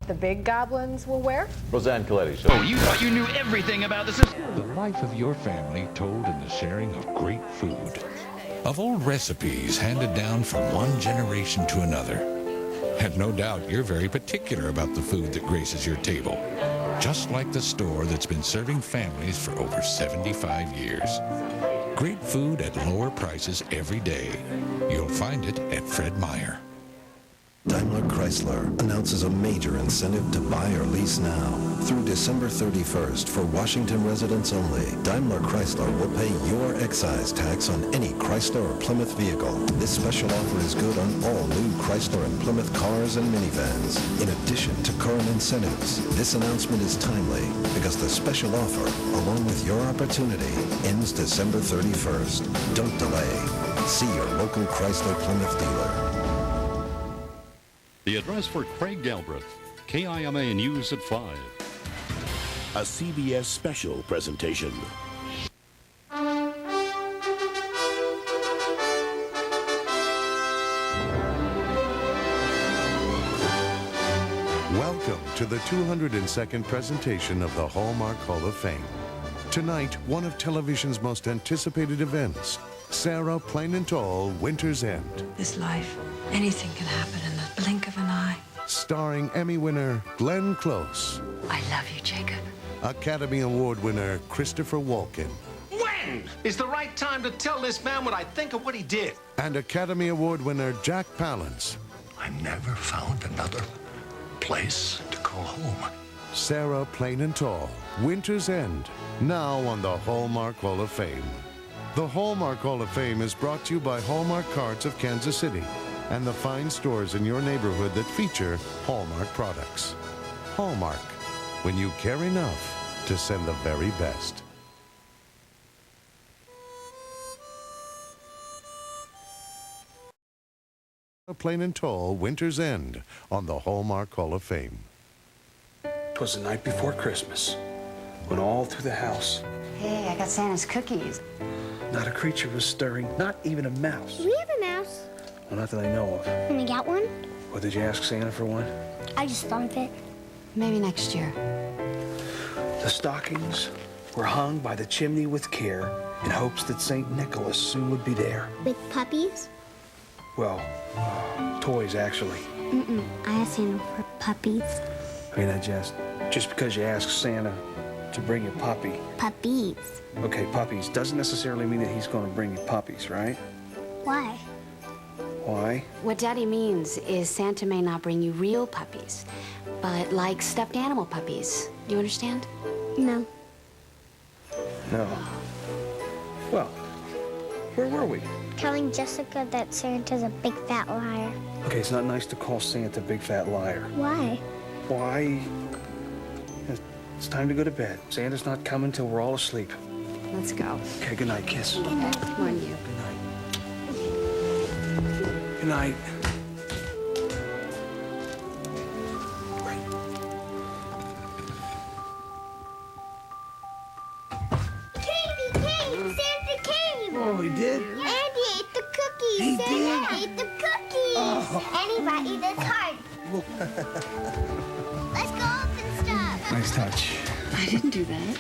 the big goblins will wear? Roseanne Coletti Show. Oh, you thought you knew everything about the system. The life of your family told in the sharing of great food. Of old recipes handed down from one generation to another. And no doubt you're very particular about the food that graces your table. Just like the store that's been serving families for over 75 years. Great food at lower prices every day. You'll find it at Fred Meyer. Daimler Chrysler announces a major incentive to buy or lease now. Through December 31st, for Washington residents only, Daimler Chrysler will pay your excise tax on any Chrysler or Plymouth vehicle. This special offer is good on all new Chrysler and Plymouth cars and minivans. In addition to current incentives, this announcement is timely because the special offer, along with your opportunity, ends December 31st. Don't delay. See your local Chrysler Plymouth dealer. The address for Craig Galbraith, KIMA News at 5. A CBS Special Presentation. Welcome to the 202nd presentation of the Hallmark Hall of Fame. Tonight, one of television's most anticipated events, Sarah Plain and Tall, Winter's End. This life, anything can happen in the blink of an eye. Starring Emmy winner Glenn Close. I love you, Jacob. Academy Award winner Christopher Walken. When is the right time to tell this man what I think of what he did? And Academy Award winner Jack Palance. I never found another place to call home. Sarah Plain and Tall, Winter's End, now on the Hallmark Hall of Fame. The Hallmark Hall of Fame is brought to you by Hallmark Cards of Kansas City and the fine stores in your neighborhood that feature Hallmark products. Hallmark, when you care enough to send the very best. Plain and Tall, Winter's End on the Hallmark Hall of Fame. 'Twas the night before Christmas, when all through the house, Hey, I got Santa's cookies. not a creature was stirring, not even a mouse. We have a mouse. Well, not that I know of. Can we get one? Well, did you ask Santa for one? I just thought of it. Maybe next year. The stockings were hung by the chimney with care in hopes that St. Nicholas soon would be there. With puppies? Well, toys, actually. I asked Santa for puppies. I mean, just because you ask Santa to bring you a puppy. Puppies. Okay, puppies doesn't necessarily mean that he's going to bring you puppies, right? Why? Why? What Daddy means is Santa may not bring you real puppies, but like stuffed animal puppies. You understand? No. No. Well, where were we? Telling Jessica that Santa's a big fat liar. Okay, it's not nice to call Santa a big fat liar. Why? Why? It's time to go to bed. Santa's not coming till we're all asleep. Let's go. Okay, good night, kiss. Good night. Come on, you. Good night. Good night. Santa came! Oh, he did? And he ate the cookies! He Santa did? ate the cookies! Oh. And he brought you this card. Let's go open stuff! Nice touch. I didn't do that.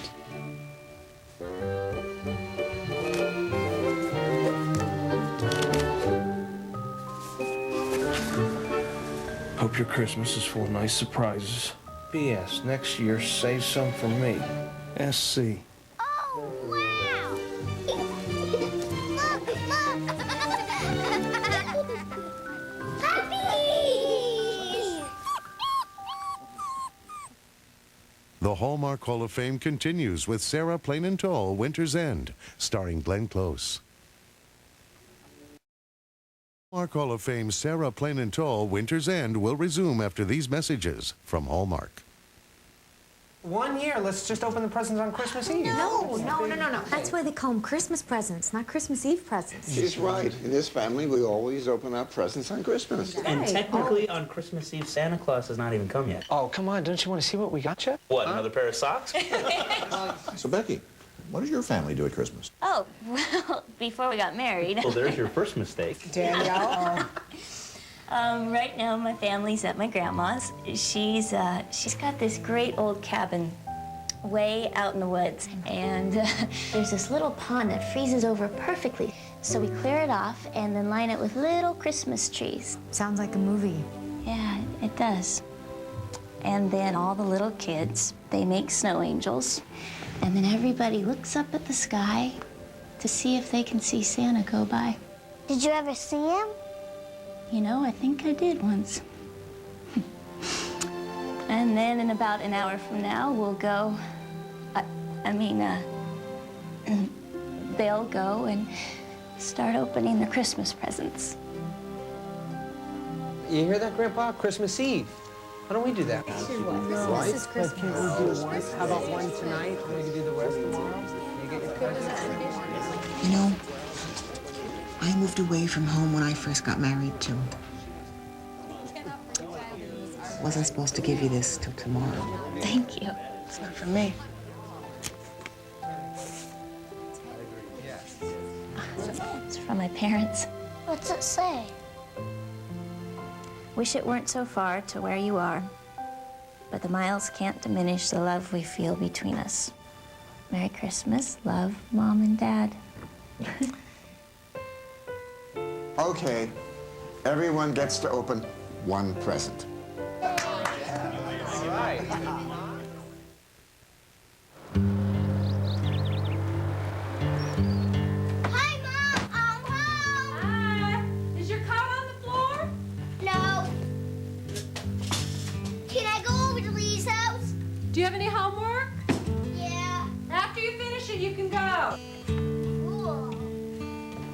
Hope your Christmas is full of nice surprises. P.S. Next year, save some for me. S.C. Oh, wow! Look, look! Puppies! The Hallmark Hall of Fame continues with Sarah Plain and Tall, Winter's End, starring Glenn Close. Hallmark Hall of Fame Sarah Plain and Tall, Winter's End will resume after these messages from Hallmark. 1 year, let's just open the presents on Christmas Eve. No. That's why they call them Christmas presents, not Christmas Eve presents. She's right. In this family, we always open up presents on Christmas. And technically, on Christmas Eve, Santa Claus has not even come yet. Oh, come on. Don't you want to see what we got you? What, another pair of socks? So, Becky, what does your family do at Christmas? Oh, well, before we got married. Well, there's your first mistake. Danielle? Right now, my family's at my grandma's. She's got this great old cabin way out in the woods. And there's this little pond that freezes over perfectly. So we clear it off and then line it with little Christmas trees. Sounds like a movie. Yeah, it does. And then all the little kids, they make snow angels. And then everybody looks up at the sky to see if they can see Santa go by. Did you ever see him? You know, I think I did once. And then in about an hour from now, we'll go, they'll go and start opening the Christmas presents. You hear that, Grandpa? Christmas Eve. Why don't we do that? This is Christmas. Can't we do one? How about one tonight, and we can do the rest tomorrow? You get your presents. You know, I moved away from home when I first got married, too. Wasn't supposed to give you this till tomorrow. Thank you. It's not for me. It's from my parents. What's it say? Wish it weren't so far to where you are, but the miles can't diminish the love we feel between us. Merry Christmas, love, Mom and Dad. Okay, everyone gets to open one present. All right. Hi, Mom. I'm home. Hi. Is your coat on the floor? No. Can I go over to Lee's house? Do you have any homework? Yeah. After you finish it, you can go. Cool.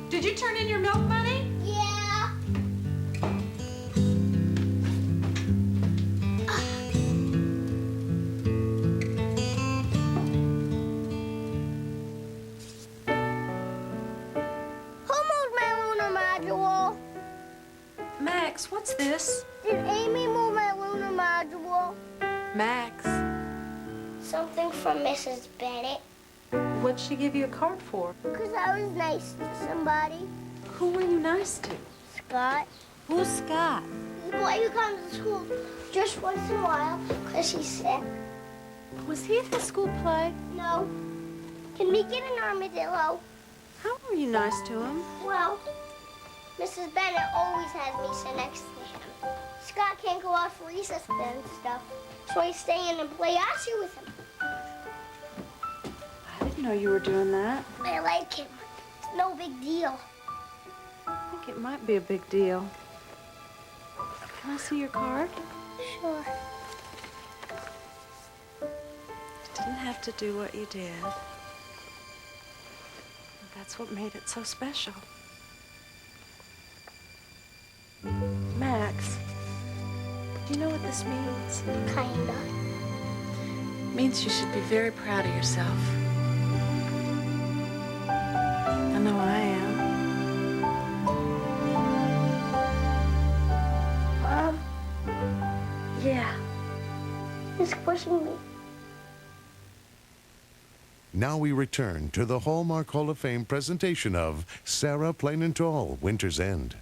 Did you turn in your milk money? Yeah. Who moved my lunar module? Max, what's this? Did Amy move my lunar module? Max, Something from Mrs. Bennett. what'd she give you a card for? Because I was nice to somebody. Who were you nice to? Scott. Who's Scott? The boy who comes to school just once in a while because he's sick. Was he at the school play? No. Can we get an armadillo? How were you nice to him? Well, Mrs. Bennett always has me sit next to him. Scott can't go out for recess and stuff, so I stay in and play Yahtzee with him. I didn't know you were doing that. I like him. It's no big deal. I think it might be a big deal. Can I see your card? Sure. You didn't have to do what you did. That's what made it so special. Max, do you know what this means? Kinda. It means you should be very proud of yourself. I know I am. Mom, Yeah. he's pushing me. Now we return to the Hallmark Hall of Fame presentation of Sarah Plain and Tall, Winter's End.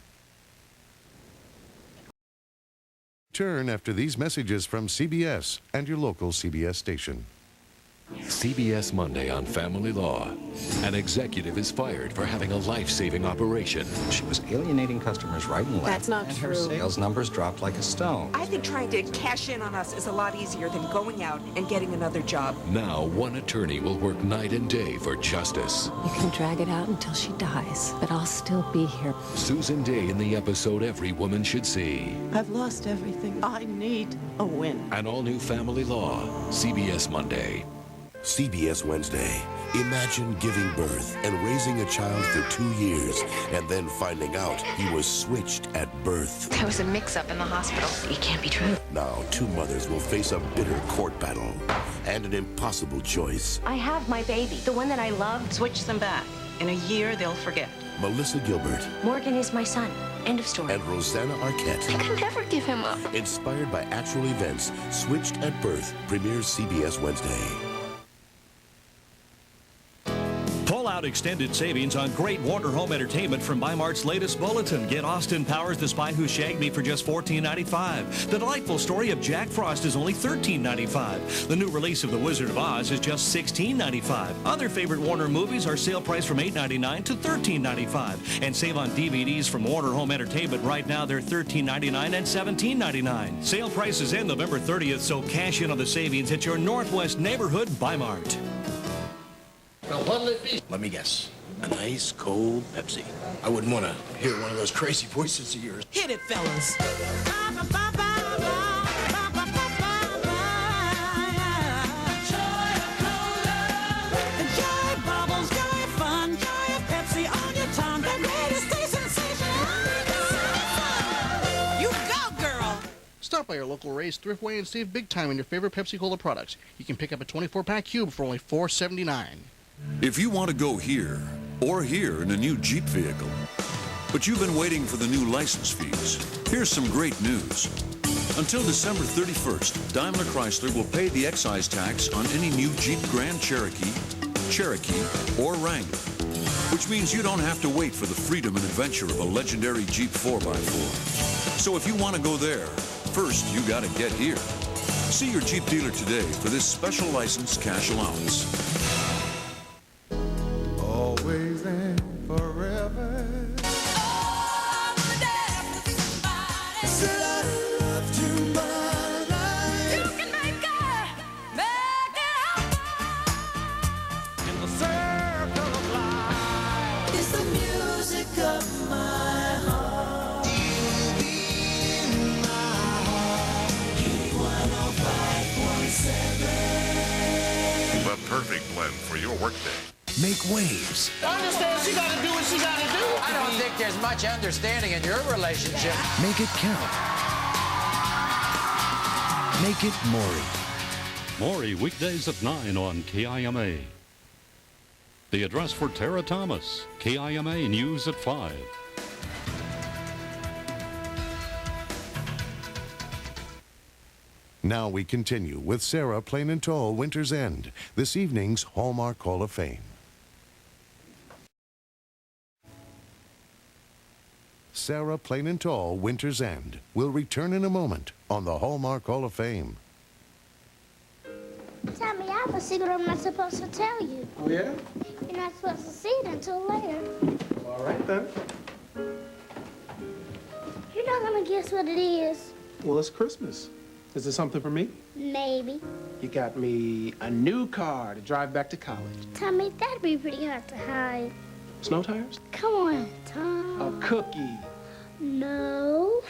Return after these messages from CBS and your local CBS station. CBS Monday on Family Law. An executive is fired for having a life-saving operation. She was alienating customers right and left. That's not and true. her sales numbers dropped like a stone. I think trying to cash in on us is a lot easier than going out and getting another job. Now, one attorney will work night and day for justice. You can drag it out until she dies, but I'll still be here. Susan Day in the episode every woman should see. I've lost everything. I need a win. An all-new Family Law. CBS Monday. CBS Wednesday. Imagine giving birth and raising a child for 2 years and then finding out he was switched at birth. There was a mix-up in the hospital. It can't be true. Now, two mothers will face a bitter court battle and an impossible choice. I have my baby, the one that I loved. Switch them back. In a year, they'll forget. Melissa Gilbert Morgan is my son. End of story. and Rosanna Arquette. I can never give him up. Inspired by actual events, Switched at Birth premieres CBS Wednesday. Pull out extended savings on great Warner Home Entertainment from Bi-Mart's latest bulletin. Get Austin Powers, The Spy Who Shagged Me for just $14.95. The delightful story of Jack Frost is only $13.95. The new release of The Wizard of Oz is just $16.95. Other favorite Warner movies are sale price from $8.99 to $13.95. And save on DVDs from Warner Home Entertainment. Right now, they're $13.99 and $17.99. Sale prices end November 30th, so cash in on the savings at your Northwest neighborhood Bi-Mart. Now, what'll it be? Let me guess. A nice, cold Pepsi. I wouldn't want to hear one of those crazy voices of yours. Hit it, fellas. Stop by your local Ray's Thriftway and save big time on your favorite Pepsi Cola products. You can pick up a 24-pack cube for only $4.79. If you want to go here or here in a new Jeep vehicle, but you've been waiting for the new license fees, here's some great news. Until December 31st, Daimler Chrysler will pay the excise tax on any new Jeep Grand Cherokee, or Wrangler, which means you don't have to wait for the freedom and adventure of a legendary Jeep 4x4. So if you want to go there, first you got to get here. See your Jeep dealer today for this special license cash allowance. Always and forever. The perfect blend for your workday. Make waves. I understand she got to do what she got to do. I don't think there's much understanding in your relationship. Make it count. Make it Maury. Maury, weekdays at 9 on KIMA. The address for Tara Thomas, KIMA News at 5. Now we continue with Sarah Plain and Tall Winter's End, this evening's Hallmark Hall of Fame. Sarah Plain and Tall Winter's End will return in a moment on the Hallmark Hall of Fame. Tommy, I have a secret I'm not supposed to tell you. Oh, yeah? You're not supposed to see it until later. All right, then. You're not going to guess what it is. Well, it's Christmas. Is this something for me? Maybe. You got me a new car to drive back to college. Tommy, that'd be pretty hard to hide. Snow tires? Come on, Tom. A cookie. No.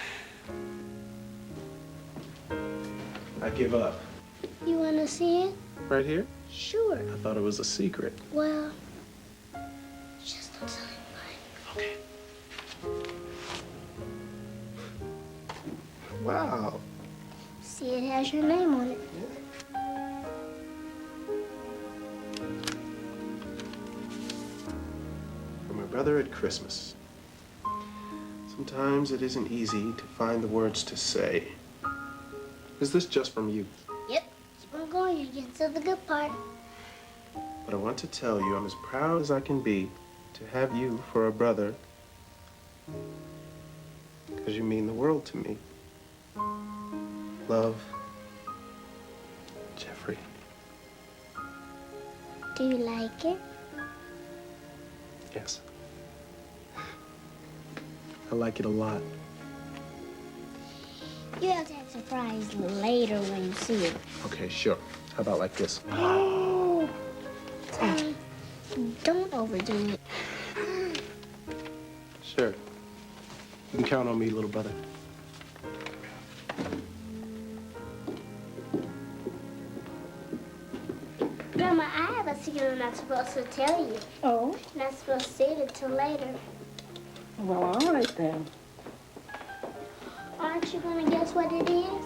I give up. You want to see it? Right here? Sure. I thought it was a secret. Well, just don't tell anybody. Okay. Wow. See, it has your name on it. For my brother at Christmas. Sometimes it isn't easy to find the words to say. Is this just from you? Yep. Keep on going. You get to the good part. But I want to tell you I'm as proud as I can be to have you for a brother. Because you mean the world to me. Love, Jeffrey. Do you like it? Yes. I like it a lot. You have to have a surprise later when you see it. Okay, sure. How about like this? Oh! Tom, don't overdo it. Sure. You can count on me, little brother. Grandma, I have a secret I'm not supposed to tell you. Oh? You're not supposed to say it until later. Well, all right then. Aren't you going to guess what it is?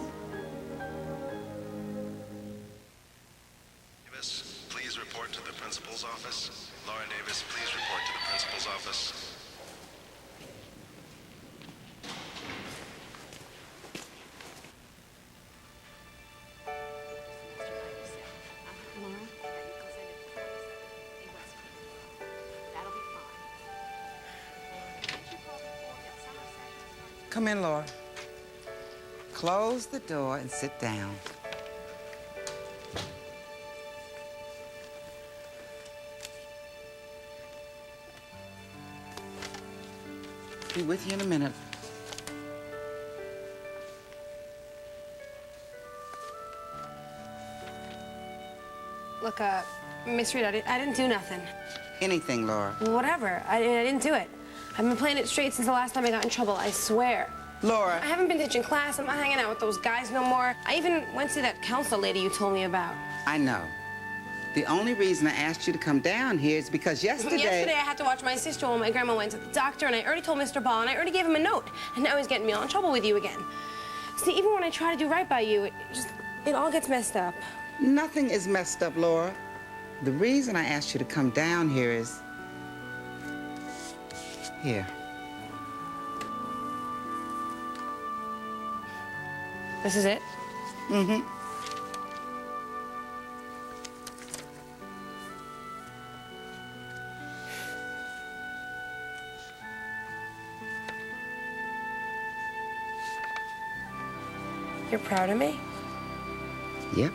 Davis, please report to the principal's office. Laura Davis, please report to the principal's office. Come in, Laura. Close the door and sit down. Be with you in a minute. Look, Miss Reed, I didn't do nothing. Anything, Laura. Whatever. I didn't do it. I've been playing it straight since the last time I got in trouble, I swear. Laura. I haven't been teaching class. I'm not hanging out with those guys no more. I even went to see that counselor lady you told me about. I know. The only reason I asked you to come down here is because yesterday I had to watch my sister while my grandma went to the doctor, and I already told Mr. Ball, and I already gave him a note. And now he's getting me all in trouble with you again. See, even when I try to do right by you, it all gets messed up. Nothing is messed up, Laura. The reason I asked you to come down here is... Here. This is it? Mm-hmm. You're proud of me? Yep.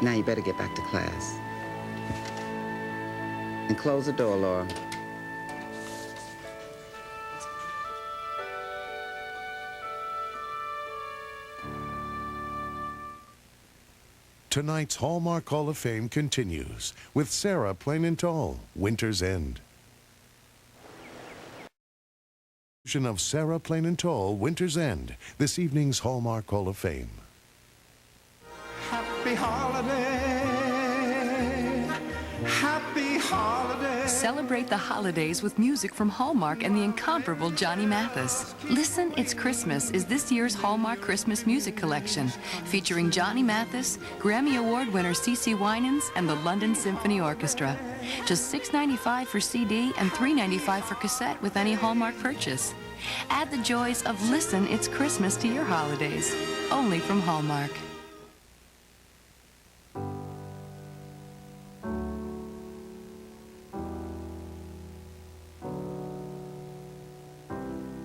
Now you better get back to class. And close the door, Laura. Tonight's Hallmark Hall of Fame continues with Sarah Plain and Tall, Winter's End. Of Sarah Plain and Tall, Winter's End, this evening's Hallmark Hall of Fame. Happy holiday, happy holiday. Celebrate the holidays with music from Hallmark and the incomparable Johnny Mathis. Listen, It's Christmas is this year's Hallmark Christmas music collection, featuring Johnny Mathis, Grammy Award winner CeCe Winans, and the London Symphony Orchestra. Just $6.95 for CD and $3.95 for cassette with any Hallmark purchase. Add the joys of Listen, It's Christmas to your holidays. Only from Hallmark.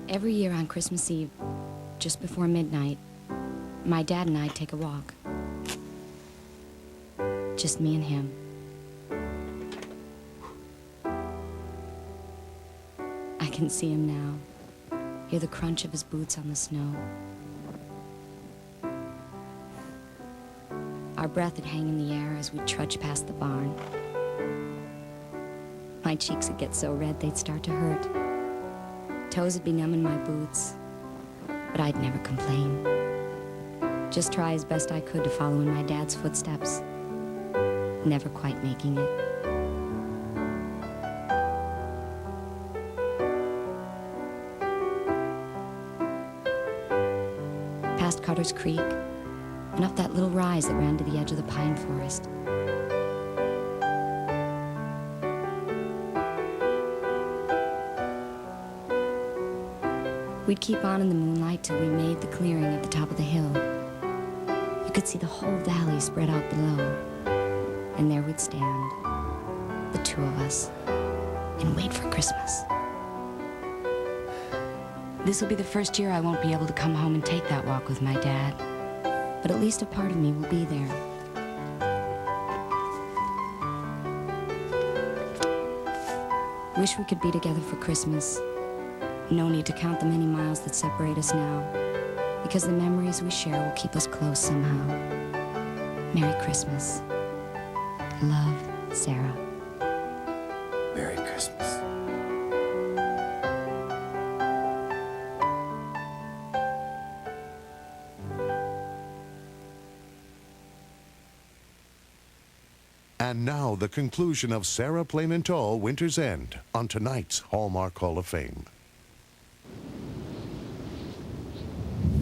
Every year on Christmas Eve, just before midnight, my dad and I take a walk. Just me and him. I can see him now, hear the crunch of his boots on the snow. Our breath would hang in the air as we trudge past the barn. My cheeks would get so red they'd start to hurt. Toes would be numb in my boots, but I'd never complain. Just try as best I could to follow in my dad's footsteps, never quite making it. Past Carter's Creek, and up that little rise that ran to the edge of the pine forest. We'd keep on in the moonlight till we made the clearing at the top of the hill. You could see the whole valley spread out below. And there we'd stand, the two of us, and wait for Christmas. This will be the first year I won't be able to come home and take that walk with my dad. But at least a part of me will be there. Wish we could be together for Christmas. No need to count the many miles that separate us now, because the memories we share will keep us close somehow. Merry Christmas. Love, Sarah. Merry Christmas. And now the conclusion of Sarah Plain and Tall, Winter's End on tonight's Hallmark Hall of Fame.